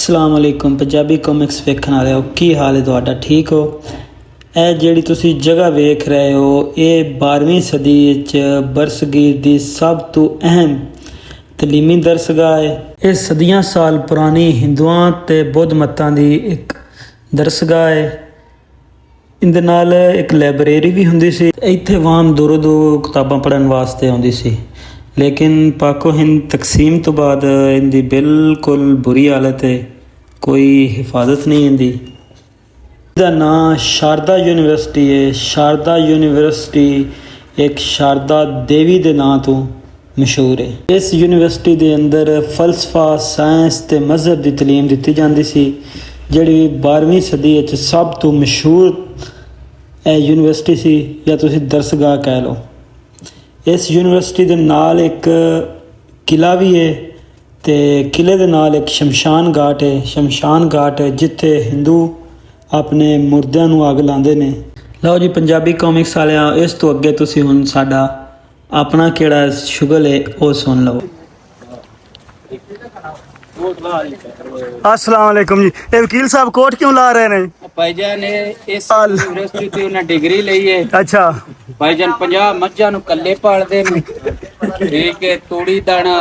अस्सलाम वालेकुम पंजाबी कॉमिक्स वेखण वाले हो की हाल है तुहाडा ठीक हो। ਇਹ ਜਿਹੜੀ ਤੁਸੀਂ ਜਗ੍ਹਾ ਵੇਖ ਰਹੇ ਹੋ ਇਹ 12ਵੀਂ ਸਦੀ ਵਿੱਚ ਬਰਸਗੀਰ ਦੀ ਸਭ ਤੋਂ ਅਹਿਮ ਤਲੀਮੀ ਦਰਸਗਾਹ ਹੈ। ਇਹ ਸਦੀਆਂ ਸਾਲ ਪੁਰਾਣੀ ਹਿੰਦੂਆਂ ਤੇ ਬੁੱਧ ਮਤਾਂ ਦੀ ਇੱਕ ਦਰਸਗਾਹ ਹੈ। ਇਹਦੇ ਨਾਲ ਇੱਕ ਲਾਇਬ੍ਰੇਰੀ ਵੀ ਹੁੰਦੀ ਸੀ। ਇੱਥੇ ਆਵਾਮ ਦੂਰੋਂ ਦੂਰ ਕਿਤਾਬਾਂ ਪੜ੍ਹਨ ਵਾਸਤੇ ਆਉਂਦੀ ਸੀ, लेकिन पाको हिंद तकसीम तो बाद इनकी बिल्कुल बुरी हालत है, कोई हिफाजत नहीं इनकी। इसका नाम शारदा यूनिवर्सिटी है। शारदा यूनिवर्सिटी एक शारदा देवी के नाम तो मशहूर है। इस यूनिवर्सिटी के अंदर फलसफा साइंस ते मजहब की तलीम दी जाती सी, जिहड़ी 12वीं सदी सब तो मशहूर यूनिवर्सिटी सी या तुसीं दरसगाह कह लो। इस यूनिवर्सिटी के नाल एक किला भी है तो किले के नाल एक शमशान घाट है। शमशान घाट है जिथे हिंदू अपने मुर्दियां नूं अग लांदे ने। लो जी पंजाबी कॉमिक्स वालिया, इस तो अगे तुसीं हुण साडा अपना किहड़ा शुगल है वो सुन लो। अस्सलाम वालेकुम जी। ये वकील साहब कोट क्यों ला रहे हैं? भाईजान ने इस यूनिवर्सिटी ते उन्हें डिग्री ली है। अच्छा भाईजान 50 मज्जां नु कल्ले पालदे ने, ठीक है। तूड़ी दाना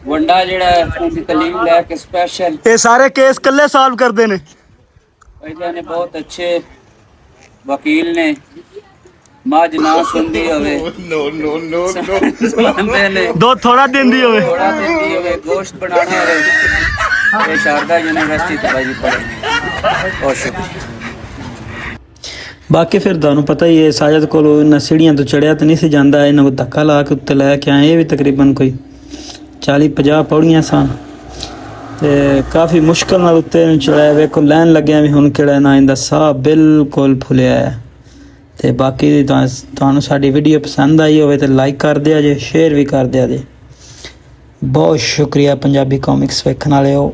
वंडा जेड़ा उनकी तालीम लेके स्पेशल ये सारे केस कल्ले सॉल्व करते ने। भाईजान ने बहुत अच्छे वकील ने। माज ना सुनदी होवे सुनदे ने, दो थोड़ा दिन दी होवे, थोड़ा देंदी होवे, गोश्त बनाना होवे। ये शारदा यूनिवर्सिटी ते भाई पढ़े। बहुत शुक्रिया। बाकी फिर तुहानूं पता ही है साजद कोल इन्हां सीढ़ियां तो चढ़िया तो नहीं सी जांदा। इन्हां को धक्का ला के उत्ते लैके आए। ये भी तकरीबन कोई 40-50 पौड़ियां सन ते काफ़ी मुश्किल नाल उत्ते चढ़ाया। वेखो लैन लग्या भी हुण किहड़ा ना इंदा साह बिल्कुल फुलिया है। ते बाकी तुहानूं साडी वीडियो पसंद आई होवे ते लाइक कर दिया जे, शेयर भी कर दिया जे। बहुत शुक्रिया पंजाबी कॉमिक्स वेखण वाले हो।